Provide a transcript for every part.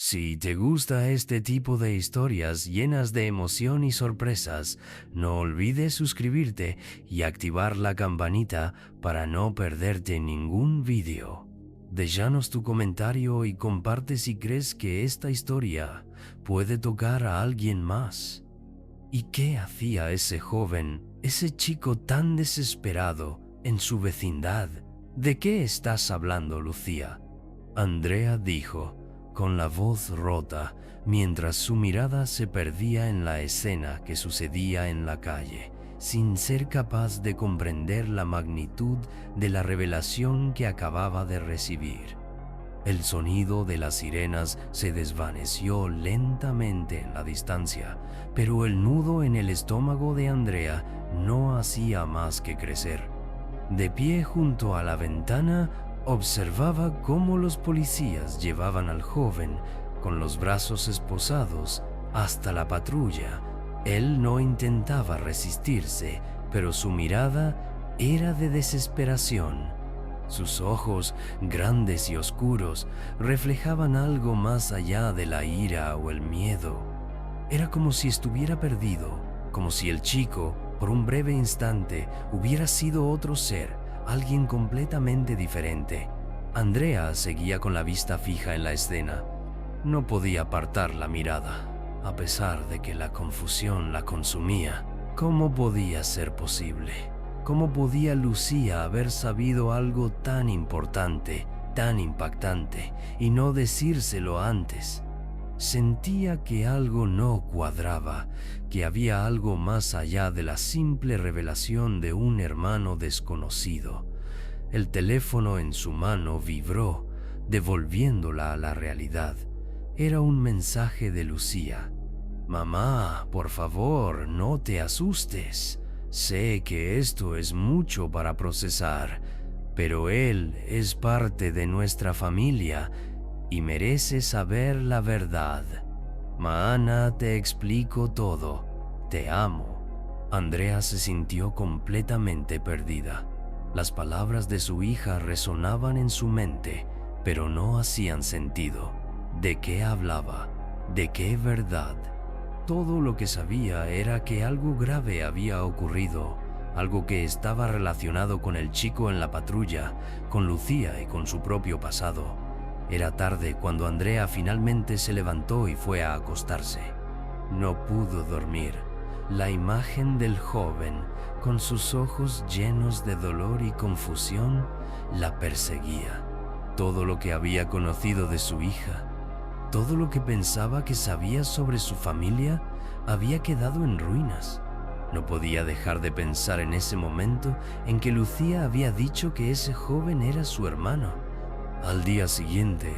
Si te gusta este tipo de historias llenas de emoción y sorpresas, no olvides suscribirte y activar la campanita para no perderte ningún vídeo. Déjanos tu comentario y comparte si crees que esta historia puede tocar a alguien más. ¿Y qué hacía ese joven, ese chico tan desesperado en su vecindad? ¿De qué estás hablando, Lucía? Andrea dijo, con la voz rota, mientras su mirada se perdía en la escena que sucedía en la calle, sin ser capaz de comprender la magnitud de la revelación que acababa de recibir. El sonido de las sirenas se desvaneció lentamente en la distancia, pero el nudo en el estómago de Andrea no hacía más que crecer. De pie junto a la ventana, observaba cómo los policías llevaban al joven con los brazos esposados hasta la patrulla. Él no intentaba resistirse, pero su mirada era de desesperación. Sus ojos, grandes y oscuros, reflejaban algo más allá de la ira o el miedo. Era como si estuviera perdido, como si el chico, por un breve instante, hubiera sido otro ser, alguien completamente diferente. Andrea seguía con la vista fija en la escena. No podía apartar la mirada, a pesar de que la confusión la consumía. ¿Cómo podía ser posible? ¿Cómo podía Lucía haber sabido algo tan importante, tan impactante, y no decírselo antes? Sentía que algo no cuadraba, que había algo más allá de la simple revelación de un hermano desconocido. El teléfono en su mano vibró, devolviéndola a la realidad. Era un mensaje de Lucía. «Mamá, por favor, no te asustes. Sé que esto es mucho para procesar, pero él es parte de nuestra familia y merece saber la verdad. Maana, te explico todo. Te amo». Andrea se sintió completamente perdida. Las palabras de su hija resonaban en su mente, pero no hacían sentido. ¿De qué hablaba? ¿De qué verdad? Todo lo que sabía era que algo grave había ocurrido, algo que estaba relacionado con el chico en la patrulla, con Lucía y con su propio pasado. Era tarde cuando Andrea finalmente se levantó y fue a acostarse. No pudo dormir. La imagen del joven, con sus ojos llenos de dolor y confusión, la perseguía. Todo lo que había conocido de su hija, todo lo que pensaba que sabía sobre su familia, había quedado en ruinas. No podía dejar de pensar en ese momento en que Lucía había dicho que ese joven era su hermano. Al día siguiente,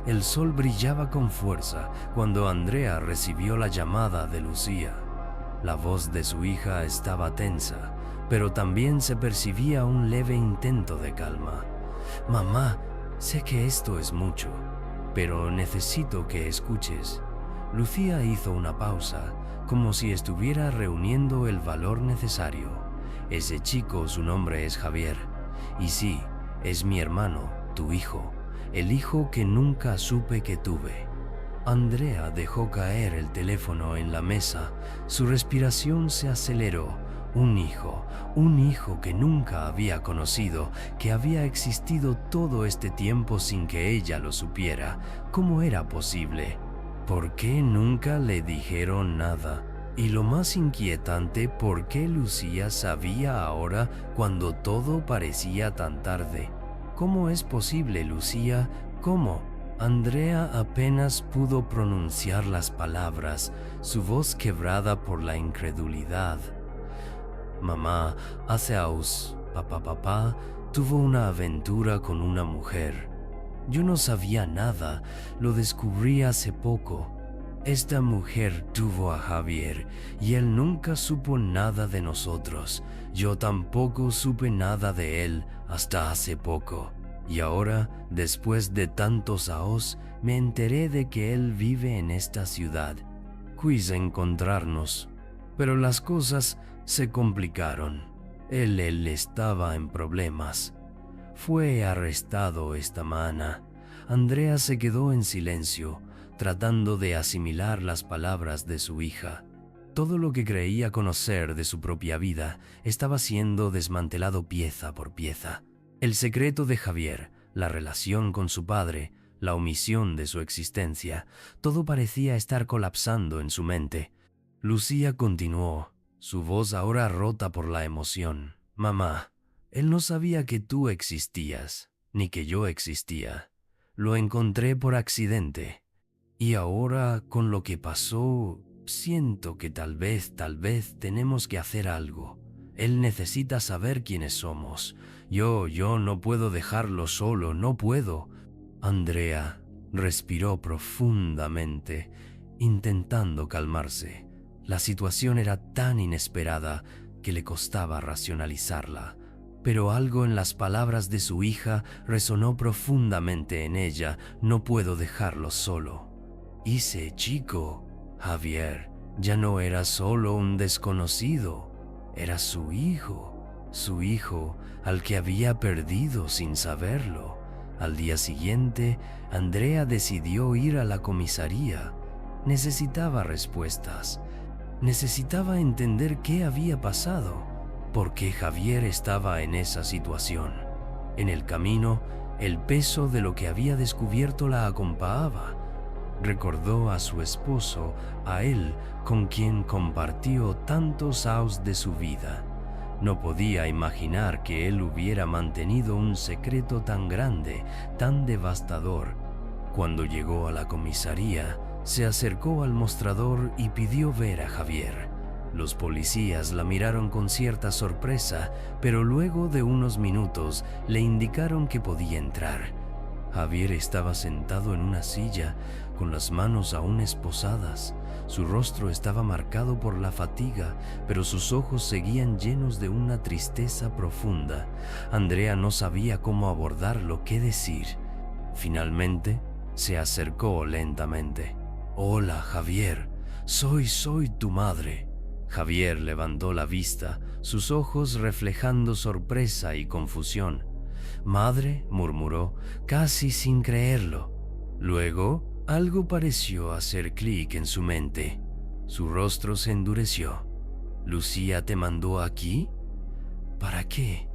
el sol brillaba con fuerza cuando Andrea recibió la llamada de Lucía. La voz de su hija estaba tensa, pero también se percibía un leve intento de calma. «Mamá, sé que esto es mucho, pero necesito que escuches». Lucía hizo una pausa, como si estuviera reuniendo el valor necesario. «Ese chico, su nombre es Javier. Y sí, es mi hermano, tu hijo, el hijo que nunca supe que tuve». Andrea dejó caer el teléfono en la mesa. Su respiración se aceleró. Un hijo que nunca había conocido, que había existido todo este tiempo sin que ella lo supiera. ¿Cómo era posible? ¿Por qué nunca le dijeron nada? Y lo más inquietante, ¿por qué Lucía sabía ahora cuando todo parecía tan tarde? ¿Cómo es posible, Lucía? ¿Cómo? Andrea apenas pudo pronunciar las palabras, su voz quebrada por la incredulidad. «Mamá, hace años, papá tuvo una aventura con una mujer. Yo no sabía nada, lo descubrí hace poco. Esta mujer tuvo a Javier y él nunca supo nada de nosotros. Yo tampoco supe nada de él hasta hace poco. Y ahora, después de tantos años, me enteré de que él vive en esta ciudad. Quise encontrarnos, pero las cosas se complicaron. Él estaba en problemas. Fue arrestado esta mañana». Andrea se quedó en silencio, tratando de asimilar las palabras de su hija. Todo lo que creía conocer de su propia vida estaba siendo desmantelado pieza por pieza. El secreto de Javier, la relación con su padre, la omisión de su existencia, todo parecía estar colapsando en su mente. Lucía continuó, su voz ahora rota por la emoción. «Mamá, él no sabía que tú existías, ni que yo existía. Lo encontré por accidente. Y ahora, con lo que pasó, siento que tal vez tenemos que hacer algo. Él necesita saber quiénes somos. Yo no puedo dejarlo solo, no puedo». Andrea respiró profundamente, intentando calmarse. La situación era tan inesperada que le costaba racionalizarla, pero algo en las palabras de su hija resonó profundamente en ella. «No puedo dejarlo solo». Y ese chico, Javier, ya no era solo un desconocido, era su hijo al que había perdido sin saberlo. Al día siguiente, Andrea decidió ir a la comisaría. Necesitaba respuestas. Necesitaba entender qué había pasado, por qué Javier estaba en esa situación. En el camino, el peso de lo que había descubierto la acompañaba. Recordó a su esposo, a él con quien compartió tantos años de su vida. No podía imaginar que él hubiera mantenido un secreto tan grande, tan devastador. Cuando llegó a la comisaría, se acercó al mostrador y pidió ver a Javier. Los policías la miraron con cierta sorpresa, pero luego de unos minutos le indicaron que podía entrar. Javier estaba sentado en una silla, con las manos aún esposadas. Su rostro estaba marcado por la fatiga, pero sus ojos seguían llenos de una tristeza profunda. Andrea no sabía cómo abordarlo, qué decir. Finalmente, se acercó lentamente. «Hola, Javier, soy tu madre». Javier levantó la vista, sus ojos reflejando sorpresa y confusión. «¿Madre?», murmuró, casi sin creerlo. Luego, algo pareció hacer clic en su mente. Su rostro se endureció. «¿Lucía te mandó aquí? ¿Para qué?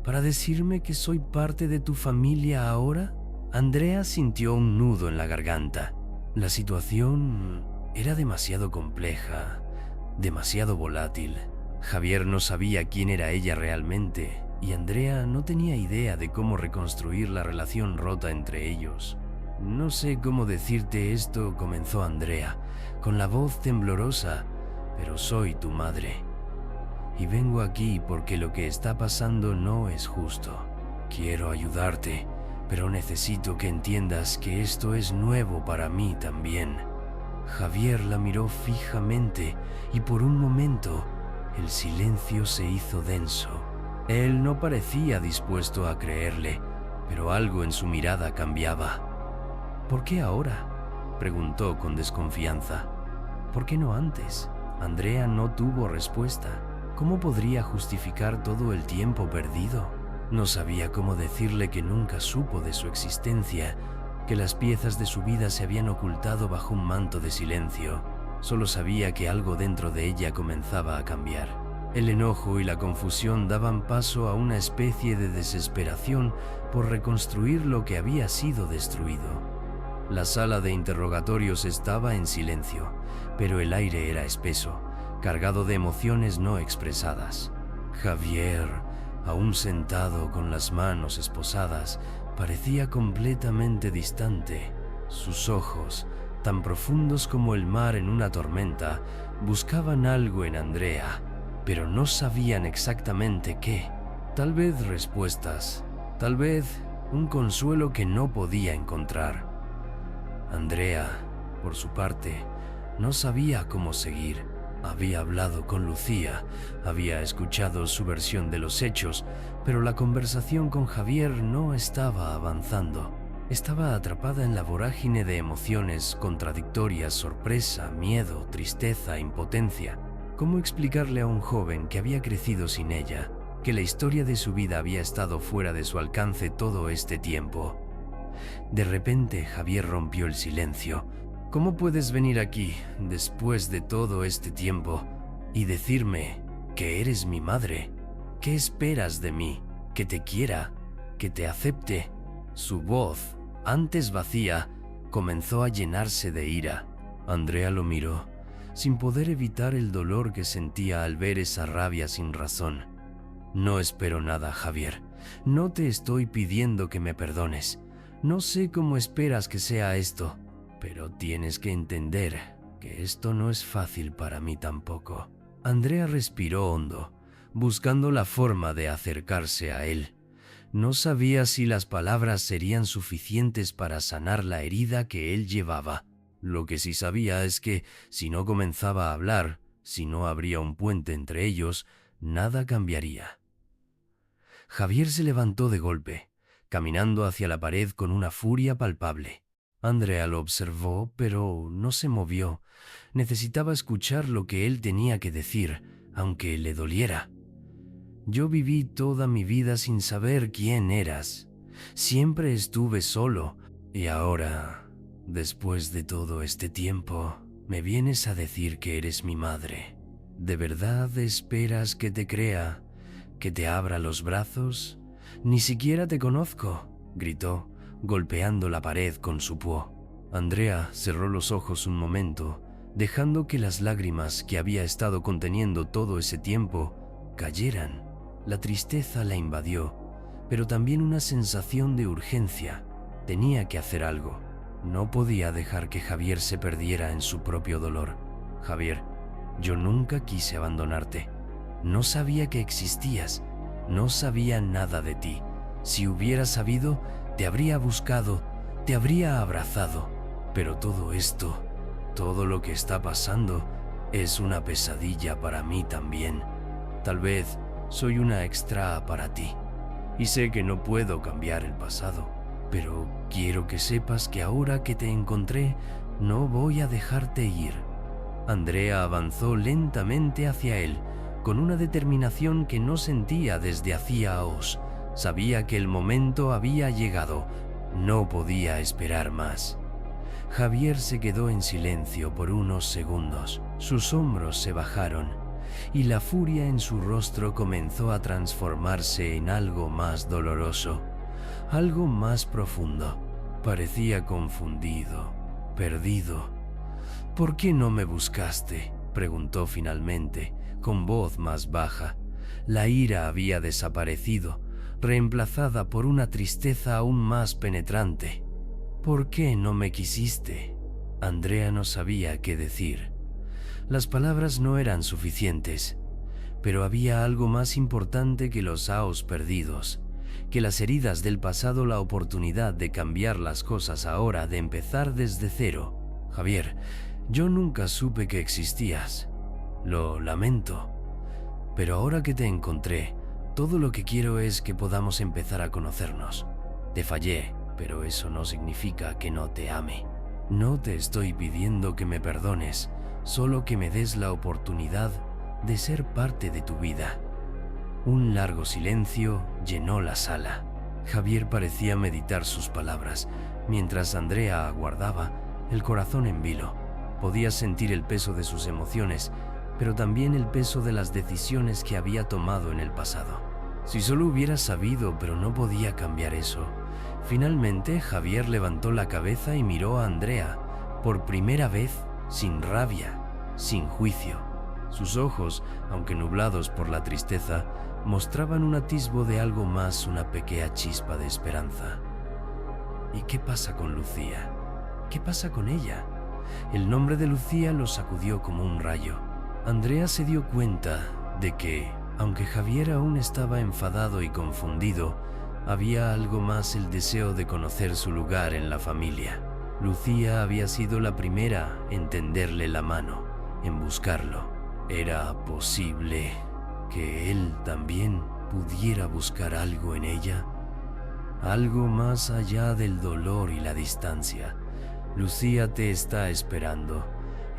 ¿Para decirme que soy parte de tu familia ahora?» Andrea sintió un nudo en la garganta. La situación era demasiado compleja, demasiado volátil. Javier no sabía quién era ella realmente, y Andrea no tenía idea de cómo reconstruir la relación rota entre ellos. «No sé cómo decirte esto», comenzó Andrea, con la voz temblorosa, «pero soy tu madre. Y vengo aquí porque lo que está pasando no es justo. Quiero ayudarte, pero necesito que entiendas que esto es nuevo para mí también». Javier la miró fijamente y por un momento el silencio se hizo denso. Él no parecía dispuesto a creerle, pero algo en su mirada cambiaba. «¿Por qué ahora?», preguntó con desconfianza. «¿Por qué no antes?». Andrea no tuvo respuesta. ¿Cómo podría justificar todo el tiempo perdido? No sabía cómo decirle que nunca supo de su existencia, que las piezas de su vida se habían ocultado bajo un manto de silencio. Solo sabía que algo dentro de ella comenzaba a cambiar. El enojo y la confusión daban paso a una especie de desesperación por reconstruir lo que había sido destruido. La sala de interrogatorios estaba en silencio, pero el aire era espeso, cargado de emociones no expresadas. Javier, aún sentado con las manos esposadas, parecía completamente distante. Sus ojos, tan profundos como el mar en una tormenta, buscaban algo en Andrea, pero no sabían exactamente qué. Tal vez respuestas, tal vez un consuelo que no podía encontrar. Andrea, por su parte, no sabía cómo seguir. Había hablado con Lucía, había escuchado su versión de los hechos, pero la conversación con Javier no estaba avanzando. Estaba atrapada en la vorágine de emociones contradictorias: sorpresa, miedo, tristeza, impotencia. ¿Cómo explicarle a un joven que había crecido sin ella, que la historia de su vida había estado fuera de su alcance todo este tiempo? De repente, Javier rompió el silencio. ¿Cómo puedes venir aquí después de todo este tiempo y decirme que eres mi madre? ¿Qué esperas de mí? ¿Que te quiera? ¿Que te acepte? Su voz, antes vacía, comenzó a llenarse de ira. Andrea lo miró, sin poder evitar el dolor que sentía al ver esa rabia sin razón. No espero nada, Javier. No te estoy pidiendo que me perdones. No sé cómo esperas que sea esto, pero tienes que entender que esto no es fácil para mí tampoco. Andrea respiró hondo, buscando la forma de acercarse a él. No sabía si las palabras serían suficientes para sanar la herida que él llevaba. Lo que sí sabía es que si no comenzaba a hablar, si no habría un puente entre ellos, nada cambiaría. Javier se levantó de golpe, caminando hacia la pared con una furia palpable. Andrea lo observó, pero no se movió. Necesitaba escuchar lo que él tenía que decir, aunque le doliera. Yo viví toda mi vida sin saber quién eras. Siempre estuve solo, y ahora, después de todo este tiempo, me vienes a decir que eres mi madre. ¿De verdad esperas que te crea? ¿Que te abra los brazos? Ni siquiera te conozco, gritó, golpeando la pared con su puño. Andrea cerró los ojos un momento, dejando que las lágrimas que había estado conteniendo todo ese tiempo cayeran. La tristeza la invadió, pero también una sensación de urgencia. Tenía que hacer algo. No podía dejar que Javier se perdiera en su propio dolor. Javier, yo nunca quise abandonarte. No sabía que existías. No sabía nada de ti. Si hubiera sabido, te habría buscado, te habría abrazado. Pero todo esto, todo lo que está pasando, es una pesadilla para mí también. Tal vez soy una extra para ti. Y sé que no puedo cambiar el pasado. Pero quiero que sepas que ahora que te encontré, no voy a dejarte ir. Andrea avanzó lentamente hacia él, con una determinación que no sentía desde hacía años. Sabía que el momento había llegado. No podía esperar más. Javier se quedó en silencio por unos segundos. Sus hombros se bajaron y la furia en su rostro comenzó a transformarse en algo más doloroso, algo más profundo. Parecía confundido, perdido. ¿Por qué no me buscaste?, preguntó finalmente, con voz más baja. La ira había desaparecido, reemplazada por una tristeza aún más penetrante. ¿Por qué no me quisiste? Andrea no sabía qué decir. Las palabras no eran suficientes, pero había algo más importante que los años perdidos, que las heridas del pasado, la oportunidad de cambiar las cosas ahora, de empezar desde cero. Javier, yo nunca supe que existías. Lo lamento. Pero ahora que te encontré, todo lo que quiero es que podamos empezar a conocernos. Te fallé, pero eso no significa que no te ame. No te estoy pidiendo que me perdones, solo que me des la oportunidad de ser parte de tu vida. Un largo silencio llenó la sala. Javier parecía meditar sus palabras, mientras Andrea aguardaba, el corazón en vilo. Podía sentir el peso de sus emociones, pero también el peso de las decisiones que había tomado en el pasado. Si solo hubiera sabido, pero no podía cambiar eso. Finalmente, Javier levantó la cabeza y miró a Andrea, por primera vez, sin rabia, sin juicio. Sus ojos, aunque nublados por la tristeza, mostraban un atisbo de algo más, una pequeña chispa de esperanza. ¿Y qué pasa con Lucía? ¿Qué pasa con ella? El nombre de Lucía lo sacudió como un rayo. Andrea se dio cuenta de que, aunque Javier aún estaba enfadado y confundido, había algo más: el deseo de conocer su lugar en la familia. Lucía había sido la primera en tenderle la mano, en buscarlo. ¿Era posible que él también pudiera buscar algo en ella? Algo más allá del dolor y la distancia. Lucía te está esperando.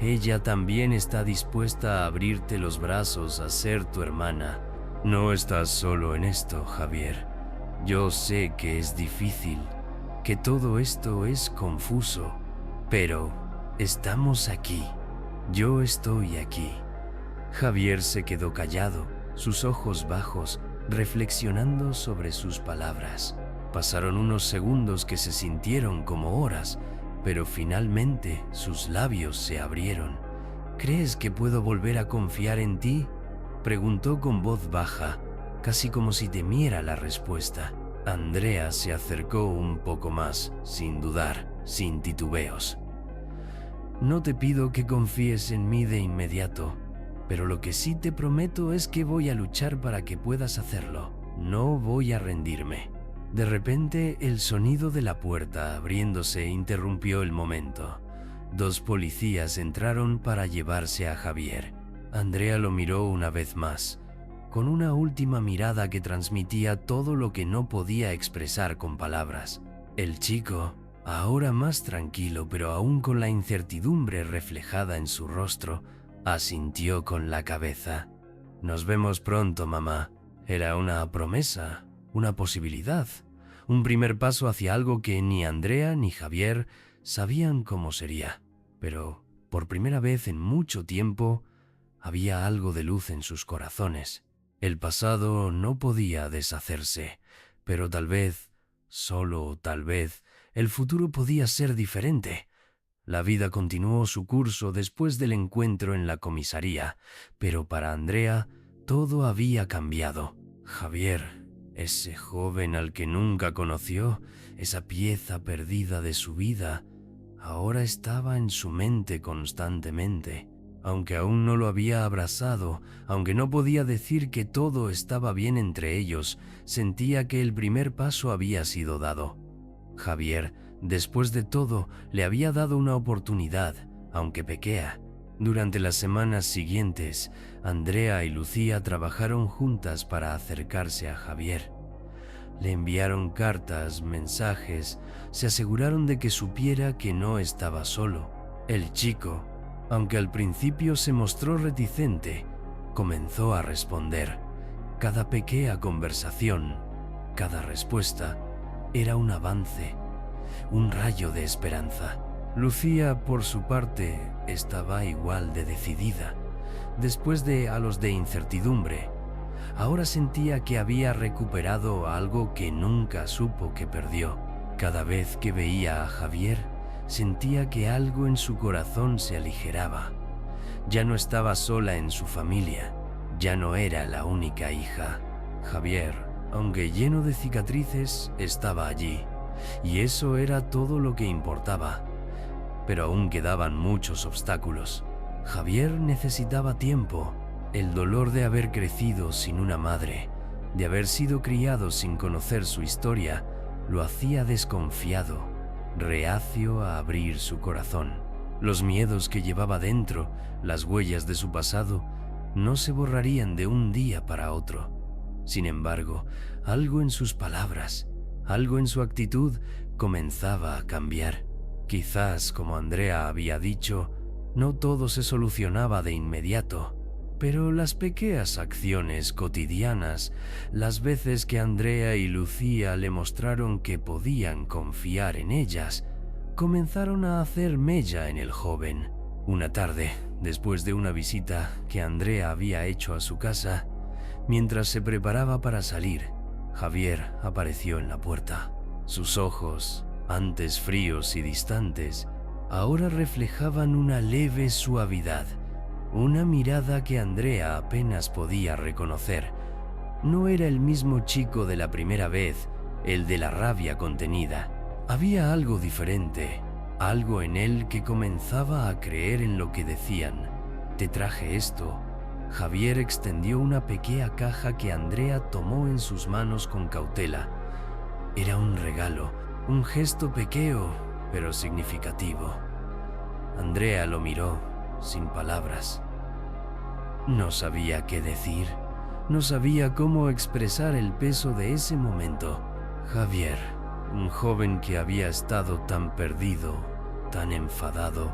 Ella también está dispuesta a abrirte los brazos, a ser tu hermana. No estás solo en esto, Javier. Yo sé que es difícil, que todo esto es confuso, pero Estamos aquí. Yo estoy aquí. Javier se quedó callado, sus ojos bajos, reflexionando sobre sus palabras. Pasaron unos segundos que se sintieron como horas, pero finalmente sus labios se abrieron. ¿Crees que puedo volver a confiar en ti?, preguntó con voz baja, casi como si temiera la respuesta. Andrea se acercó un poco más, sin dudar, sin titubeos. No te pido que confíes en mí de inmediato, pero lo que sí te prometo es que voy a luchar para que puedas hacerlo. No voy a rendirme. De repente, el sonido de la puerta abriéndose interrumpió el momento. 2 policías entraron para llevarse a Javier. Andrea lo miró una vez más, con una última mirada que transmitía todo lo que no podía expresar con palabras. El chico, ahora más tranquilo pero aún con la incertidumbre reflejada en su rostro, asintió con la cabeza. Nos vemos pronto, mamá. Era una promesa, una posibilidad, un primer paso hacia algo que ni Andrea ni Javier sabían cómo sería. Pero, por primera vez en mucho tiempo, había algo de luz en sus corazones. El pasado no podía deshacerse, pero tal vez, solo tal vez, el futuro podía ser diferente. La vida continuó su curso después del encuentro en la comisaría, pero para Andrea todo había cambiado. Javier, ese joven al que nunca conoció, esa pieza perdida de su vida, ahora estaba en su mente constantemente. Aunque aún no lo había abrazado, aunque no podía decir que todo estaba bien entre ellos, sentía que el primer paso había sido dado. Javier, después de todo, le había dado una oportunidad, aunque pequeña. Durante las semanas siguientes, Andrea y Lucía trabajaron juntas para acercarse a Javier. Le enviaron cartas, mensajes, se aseguraron de que supiera que no estaba solo. El chico, aunque al principio se mostró reticente, comenzó a responder. Cada pequeña conversación, cada respuesta, era un avance, un rayo de esperanza. Lucía, por su parte, estaba igual de decidida. Después de años de incertidumbre, ahora sentía que había recuperado algo que nunca supo que perdió. Cada vez que veía a Javier, sentía que algo en su corazón se aligeraba. Ya no estaba sola en su familia, ya no era la única hija. Javier, aunque lleno de cicatrices, estaba allí, y eso era todo lo que importaba. Pero aún quedaban muchos obstáculos. Javier necesitaba tiempo, el dolor de haber crecido sin una madre, de haber sido criado sin conocer su historia, lo hacía desconfiado, reacio a abrir su corazón. Los miedos que llevaba dentro, las huellas de su pasado, no se borrarían de un día para otro. Sin embargo, algo en sus palabras, algo en su actitud comenzaba a cambiar. Quizás, como Andrea había dicho, no todo se solucionaba de inmediato, pero las pequeñas acciones cotidianas, las veces que Andrea y Lucía le mostraron que podían confiar en ellas, comenzaron a hacer mella en el joven. Una tarde, después de una visita que Andrea había hecho a su casa, mientras se preparaba para salir, Javier apareció en la puerta. Sus ojos, antes fríos y distantes, ahora reflejaban una leve suavidad, una mirada que Andrea apenas podía reconocer. No era el mismo chico de la primera vez, el de la rabia contenida. Había algo diferente, algo en él que comenzaba a creer en lo que decían. Te traje esto. Javier extendió una pequeña caja que Andrea tomó en sus manos con cautela. Era un regalo, un gesto pequeño, pero significativo. Andrea lo miró, sin palabras. No sabía qué decir, no sabía cómo expresar el peso de ese momento. Javier, un joven que había estado tan perdido, tan enfadado,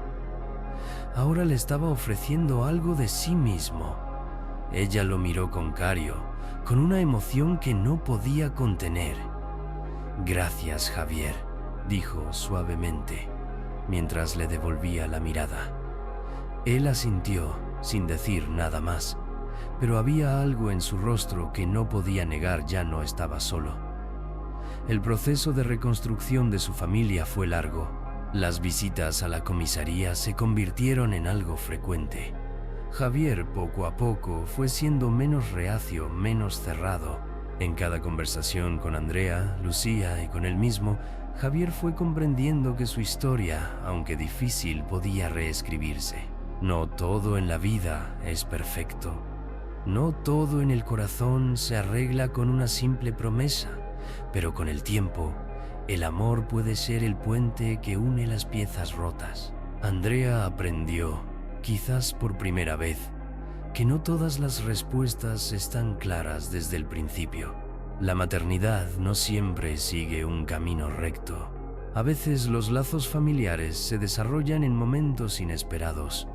ahora le estaba ofreciendo algo de sí mismo. Ella lo miró con cario, con una emoción que no podía contener. Gracias, Javier, dijo suavemente. mientras le devolvía la mirada. Él asintió, sin decir nada más, pero había algo en su rostro que no podía negar ya no estaba solo. El proceso de reconstrucción de su familia fue largo. Las visitas a la comisaría se convirtieron en algo frecuente. Javier, poco a poco, fue siendo menos reacio, menos cerrado. En cada conversación con Andrea, Lucía y con él mismo, Javier fue comprendiendo que su historia, aunque difícil, podía reescribirse. No todo en la vida es perfecto. No todo en el corazón se arregla con una simple promesa, pero con el tiempo, el amor puede ser el puente que une las piezas rotas. Andrea aprendió, quizás por primera vez, que no todas las respuestas están claras desde el principio. La maternidad no siempre sigue un camino recto. A veces los lazos familiares se desarrollan en momentos inesperados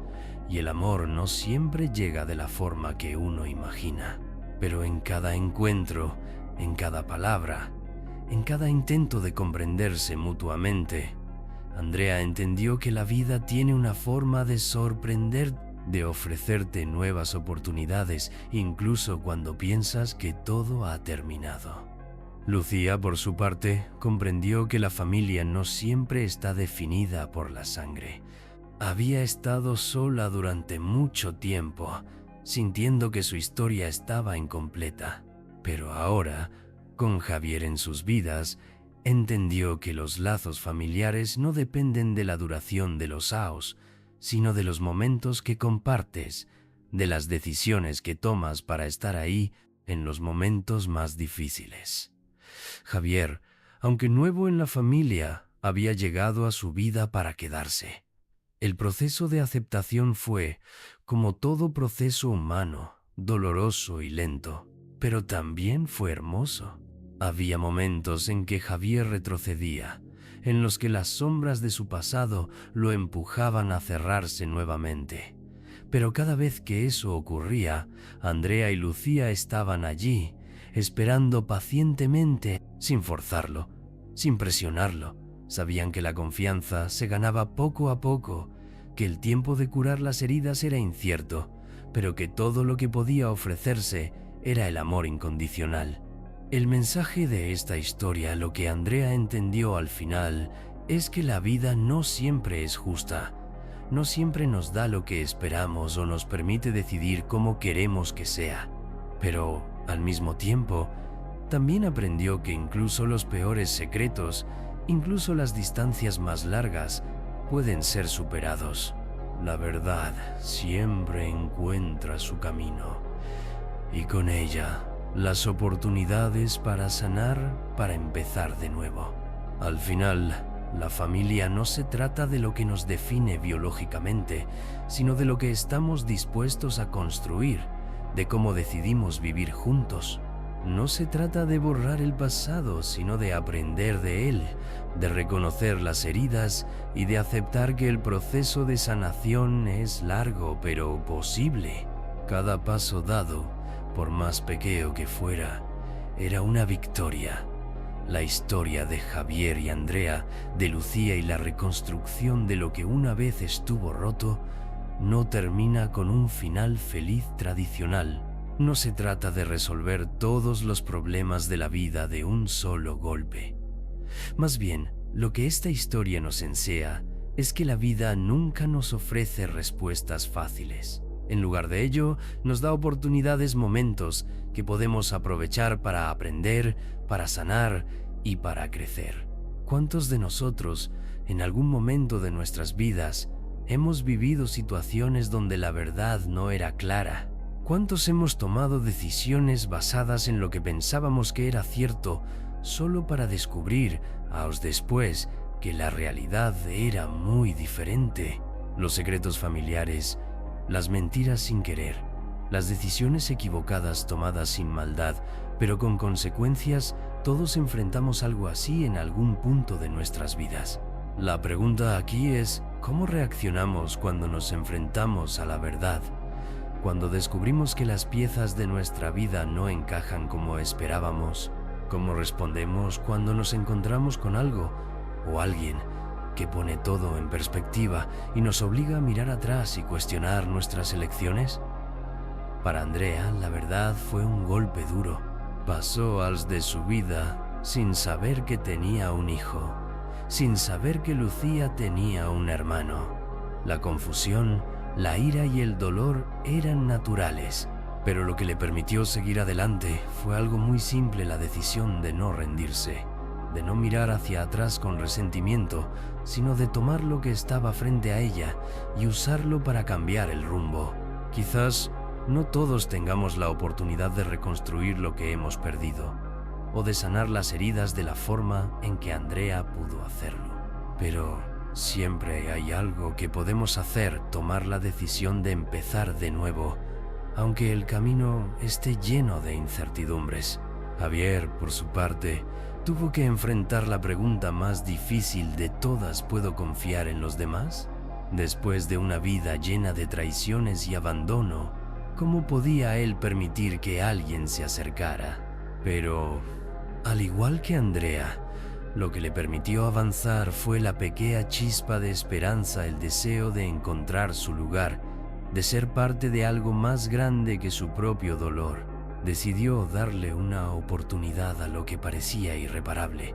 y el amor no siempre llega de la forma que uno imagina. Pero en cada encuentro, en cada palabra, en cada intento de comprenderse mutuamente, Andrea entendió que la vida tiene una forma de sorprender, de ofrecerte nuevas oportunidades, incluso cuando piensas que todo ha terminado. Lucía, por su parte, comprendió que la familia no siempre está definida por la sangre. Había estado sola durante mucho tiempo, sintiendo que su historia estaba incompleta, pero ahora, con Javier en sus vidas, entendió que los lazos familiares no dependen de la duración de los aos, sino de los momentos que compartes, de las decisiones que tomas para estar ahí en los momentos más difíciles. Javier, aunque nuevo en la familia, había llegado a su vida para quedarse. El proceso de aceptación fue, como todo proceso humano, doloroso y lento, pero también fue hermoso. Había momentos en que Javier retrocedía, en los que las sombras de su pasado lo empujaban a cerrarse nuevamente. Pero cada vez que eso ocurría, Andrea y Lucía estaban allí, esperando pacientemente, sin forzarlo, sin presionarlo. Sabían que la confianza se ganaba poco a poco, que el tiempo de curar las heridas era incierto, pero que todo lo que podía ofrecerse era el amor incondicional. El mensaje de esta historia, lo que Andrea entendió al final, es que la vida no siempre es justa. No siempre nos da lo que esperamos o nos permite decidir cómo queremos que sea. Pero, al mismo tiempo, también aprendió que incluso los peores secretos, incluso las distancias más largas, pueden ser superados. La verdad siempre encuentra su camino, y con ella, las oportunidades para sanar, para empezar de nuevo. Al final, la familia no se trata de lo que nos define biológicamente, sino de lo que estamos dispuestos a construir, de cómo decidimos vivir juntos. No se trata de borrar el pasado, sino de aprender de él, de reconocer las heridas y de aceptar que el proceso de sanación es largo pero posible. Cada paso dado, por más pequeño que fuera, era una victoria. La historia de Javier y Andrea, de Lucía y la reconstrucción de lo que una vez estuvo roto, no termina con un final feliz tradicional. No se trata de resolver todos los problemas de la vida de un solo golpe. Más bien, lo que esta historia nos enseña es que la vida nunca nos ofrece respuestas fáciles. En lugar de ello, nos da oportunidades, momentos que podemos aprovechar para aprender, para sanar y para crecer. ¿Cuántos de nosotros, en algún momento de nuestras vidas, hemos vivido situaciones donde la verdad no era clara? ¿Cuántos hemos tomado decisiones basadas en lo que pensábamos que era cierto, solo para descubrir, años después, que la realidad era muy diferente? Los secretos familiares, las mentiras sin querer, las decisiones equivocadas tomadas sin maldad, pero con consecuencias, todos enfrentamos algo así en algún punto de nuestras vidas. La pregunta aquí es, ¿cómo reaccionamos cuando nos enfrentamos a la verdad? Cuando descubrimos que las piezas de nuestra vida no encajan como esperábamos. ¿Cómo respondemos cuando nos encontramos con algo o alguien que pone todo en perspectiva y nos obliga a mirar atrás y cuestionar nuestras elecciones? Para Andrea, la verdad fue un golpe duro. Pasó al de su vida sin saber que tenía un hijo, sin saber que Lucía tenía un hermano. La confusión, la ira y el dolor eran naturales, pero lo que le permitió seguir adelante fue algo muy simple: la decisión de no rendirse, de no mirar hacia atrás con resentimiento, sino de tomar lo que estaba frente a ella y usarlo para cambiar el rumbo. Quizás no todos tengamos la oportunidad de reconstruir lo que hemos perdido, o de sanar las heridas de la forma en que Andrea pudo hacerlo. Pero siempre hay algo que podemos hacer: tomar la decisión de empezar de nuevo, aunque el camino esté lleno de incertidumbres. Javier, por su parte, tuvo que enfrentar la pregunta más difícil de todas: ¿puedo confiar en los demás? Después de una vida llena de traiciones y abandono, ¿cómo podía él permitir que alguien se acercara? Pero, al igual que Andrea, lo que le permitió avanzar fue la pequeña chispa de esperanza, el deseo de encontrar su lugar, de ser parte de algo más grande que su propio dolor. Decidió darle una oportunidad a lo que parecía irreparable,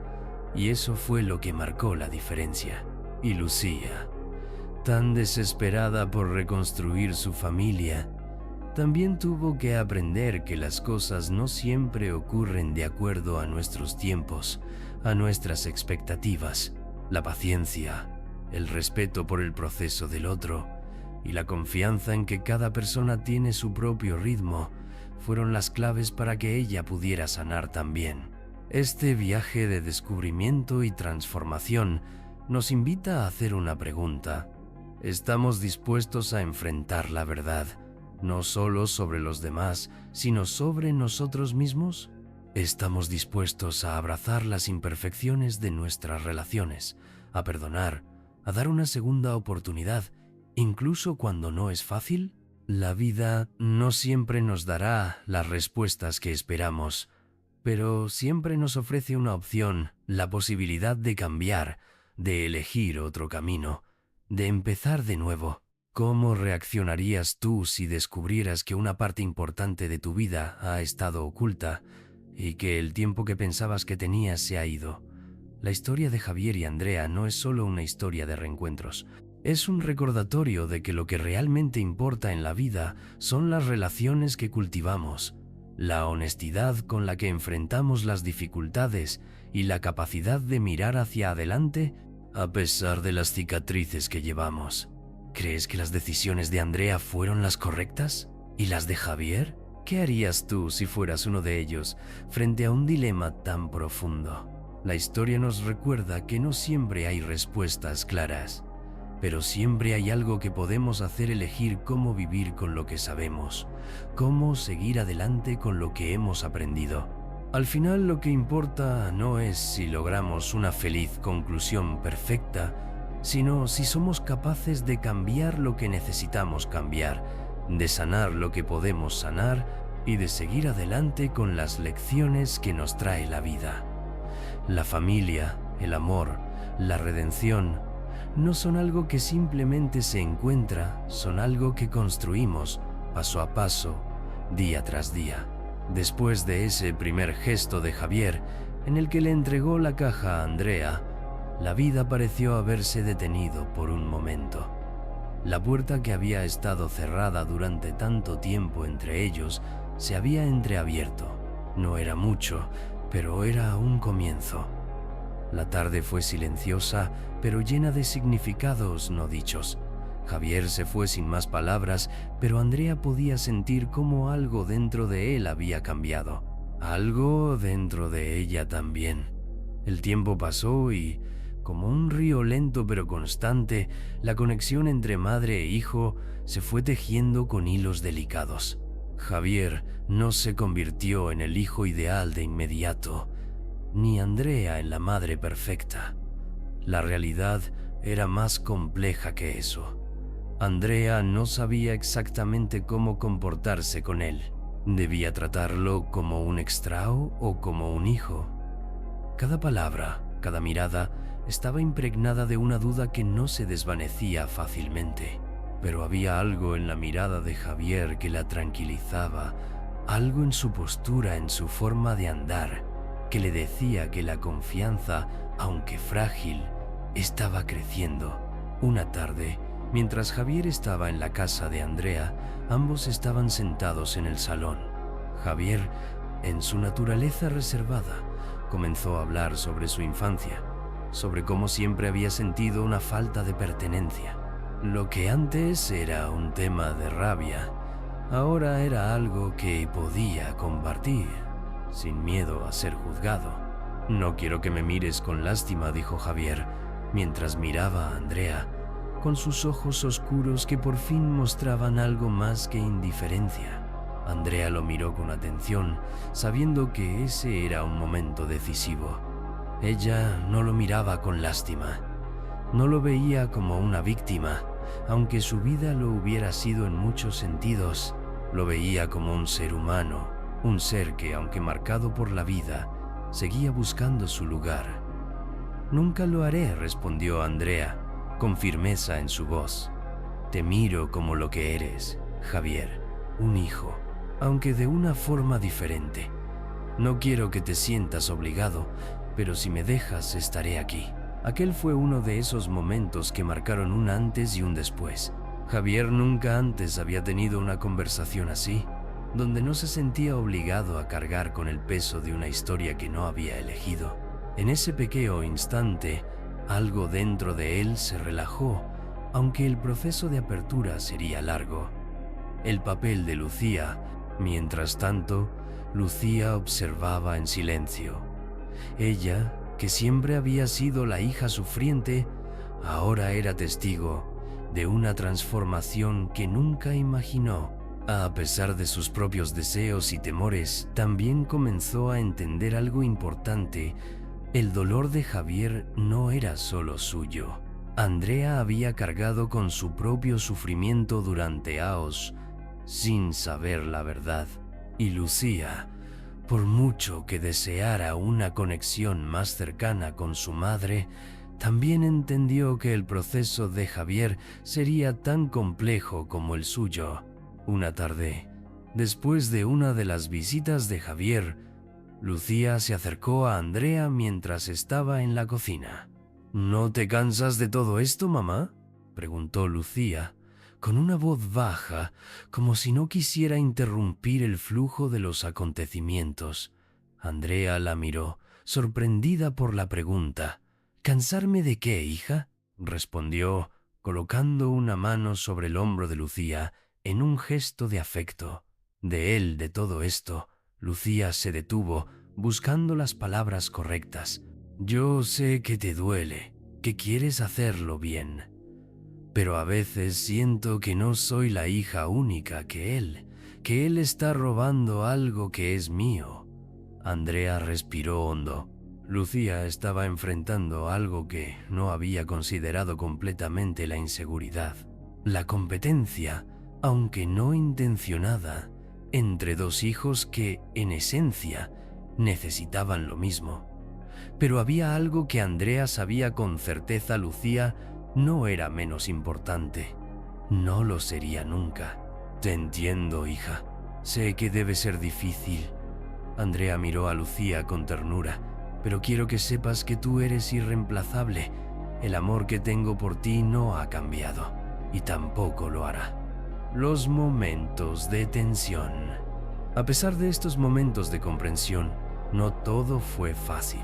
y eso fue lo que marcó la diferencia. Y Lucía, tan desesperada por reconstruir su familia, también tuvo que aprender que las cosas no siempre ocurren de acuerdo a nuestros tiempos, a nuestras expectativas. La paciencia, el respeto por el proceso del otro y la confianza en que cada persona tiene su propio ritmo fueron las claves para que ella pudiera sanar también. Este viaje de descubrimiento y transformación nos invita a hacer una pregunta: ¿estamos dispuestos a enfrentar la verdad, no solo sobre los demás, sino sobre nosotros mismos? ¿Estamos dispuestos a abrazar las imperfecciones de nuestras relaciones, a perdonar, a dar una segunda oportunidad, incluso cuando no es fácil? La vida no siempre nos dará las respuestas que esperamos, pero siempre nos ofrece una opción: la posibilidad de cambiar, de elegir otro camino, de empezar de nuevo. ¿Cómo reaccionarías tú si descubrieras que una parte importante de tu vida ha estado oculta y que el tiempo que pensabas que tenías se ha ido? La historia de Javier y Andrea no es solo una historia de reencuentros. Es un recordatorio de que lo que realmente importa en la vida son las relaciones que cultivamos, la honestidad con la que enfrentamos las dificultades y la capacidad de mirar hacia adelante a pesar de las cicatrices que llevamos. ¿Crees que las decisiones de Andrea fueron las correctas? ¿Y las de Javier? ¿Qué harías tú si fueras uno de ellos frente a un dilema tan profundo? La historia nos recuerda que no siempre hay respuestas claras, pero siempre hay algo que podemos hacer: elegir cómo vivir con lo que sabemos, cómo seguir adelante con lo que hemos aprendido. Al final, lo que importa no es si logramos una feliz conclusión perfecta, sino si somos capaces de cambiar lo que necesitamos cambiar, de sanar lo que podemos sanar y de seguir adelante con las lecciones que nos trae la vida. La familia, el amor, la redención no son algo que simplemente se encuentra, son algo que construimos paso a paso, día tras día. Después de ese primer gesto de Javier, en el que le entregó la caja a Andrea, la vida pareció haberse detenido por un momento. La puerta que había estado cerrada durante tanto tiempo entre ellos se había entreabierto. No era mucho, pero era un comienzo. La tarde fue silenciosa, pero llena de significados no dichos. Javier se fue sin más palabras, pero Andrea podía sentir cómo algo dentro de él había cambiado. Algo dentro de ella también. El tiempo pasó y, como un río lento pero constante, la conexión entre madre e hijo se fue tejiendo con hilos delicados. Javier no se convirtió en el hijo ideal de inmediato, ni Andrea en la madre perfecta. La realidad era más compleja que eso. Andrea no sabía exactamente cómo comportarse con él. ¿Debía tratarlo como un extraño o como un hijo? Cada palabra, cada mirada, estaba impregnada de una duda que no se desvanecía fácilmente. Pero había algo en la mirada de Javier que la tranquilizaba, algo en su postura, en su forma de andar, que le decía que la confianza, aunque frágil, estaba creciendo. Una tarde, mientras Javier estaba en la casa de Andrea, ambos estaban sentados en el salón. Javier, en su naturaleza reservada, comenzó a hablar sobre su infancia, sobre cómo siempre había sentido una falta de pertenencia. Lo que antes era un tema de rabia, ahora era algo que podía compartir, sin miedo a ser juzgado. «No quiero que me mires con lástima», dijo Javier, mientras miraba a Andrea, con sus ojos oscuros que por fin mostraban algo más que indiferencia. Andrea lo miró con atención, sabiendo que ese era un momento decisivo. Ella no lo miraba con lástima, no lo veía como una víctima, aunque su vida lo hubiera sido en muchos sentidos. Lo veía como un ser humano, un ser que, aunque marcado por la vida, seguía buscando su lugar. «Nunca lo haré», respondió Andrea, con firmeza en su voz. «Te miro como lo que eres, Javier, un hijo, aunque de una forma diferente. No quiero que te sientas obligado, pero si me dejas, estaré aquí». Aquel fue uno de esos momentos que marcaron un antes y un después. Javier nunca antes había tenido una conversación así, donde no se sentía obligado a cargar con el peso de una historia que no había elegido. En ese pequeño instante, algo dentro de él se relajó, aunque el proceso de apertura sería largo. El papel de Lucía, mientras tanto, Lucía observaba en silencio. Ella, que siempre había sido la hija sufriente, ahora era testigo de una transformación que nunca imaginó. A pesar de sus propios deseos y temores, también comenzó a entender algo importante. El dolor de Javier no era solo suyo. Andrea había cargado con su propio sufrimiento durante años, sin saber la verdad. Y Lucía, por mucho que deseara una conexión más cercana con su madre, también entendió que el proceso de Javier sería tan complejo como el suyo. Una tarde, después de una de las visitas de Javier, Lucía se acercó a Andrea mientras estaba en la cocina. «¿No te cansas de todo esto, mamá?», preguntó Lucía, con una voz baja, como si no quisiera interrumpir el flujo de los acontecimientos. Andrea la miró, sorprendida por la pregunta. «¿Cansarme de qué, hija?», respondió, colocando una mano sobre el hombro de Lucía en un gesto de afecto. De todo esto, Lucía se detuvo, buscando las palabras correctas. «Yo sé que te duele, que quieres hacerlo bien, pero a veces siento que no soy la hija única, que él está robando algo que es mío». Andrea respiró hondo. Lucía estaba enfrentando algo que no había considerado completamente: la inseguridad, la competencia, aunque no intencionada, entre dos hijos que, en esencia, necesitaban lo mismo. Pero había algo que Andrea sabía con certeza: Lucía no era menos importante. No lo sería nunca. «Te entiendo, hija. Sé que debe ser difícil». Andrea miró a Lucía con ternura. «Pero quiero que sepas que tú eres irreemplazable. El amor que tengo por ti no ha cambiado, y tampoco lo hará». Los momentos de tensión. A pesar de estos momentos de comprensión, no todo fue fácil.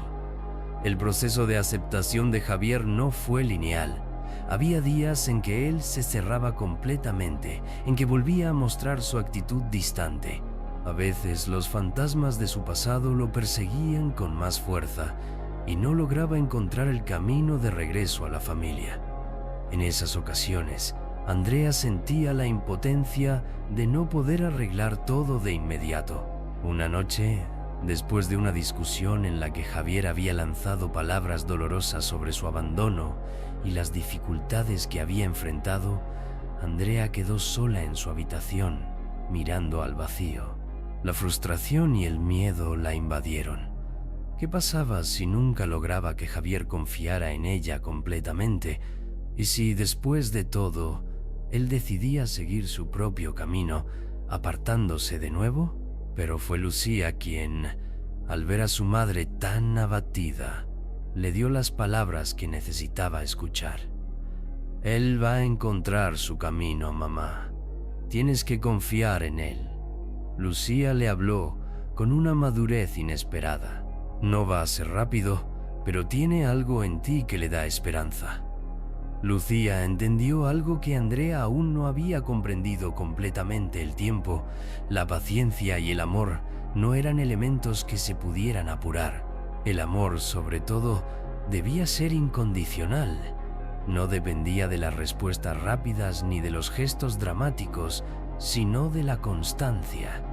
El proceso de aceptación de Javier no fue lineal. Había días en que él se cerraba completamente, en que volvía a mostrar su actitud distante. A veces los fantasmas de su pasado lo perseguían con más fuerza y no lograba encontrar el camino de regreso a la familia. En esas ocasiones, Andrea sentía la impotencia de no poder arreglar todo de inmediato. Una noche, después de una discusión en la que Javier había lanzado palabras dolorosas sobre su abandono y las dificultades que había enfrentado, Andrea quedó sola en su habitación, mirando al vacío. La frustración y el miedo la invadieron. ¿Qué pasaba si nunca lograba que Javier confiara en ella completamente? ¿Y si después de todo, él decidía seguir su propio camino, apartándose de nuevo? Pero fue Lucía quien, al ver a su madre tan abatida, le dio las palabras que necesitaba escuchar. Él va a encontrar su camino, mamá. Tienes que confiar en él. Lucía le habló con una madurez inesperada. No va a ser rápido, pero tiene algo en ti que le da esperanza. Lucía entendió algo que Andrea aún no había comprendido completamente: el tiempo, la paciencia y el amor no eran elementos que se pudieran apurar. El amor, sobre todo, debía ser incondicional. No dependía de las respuestas rápidas ni de los gestos dramáticos, sino de la constancia.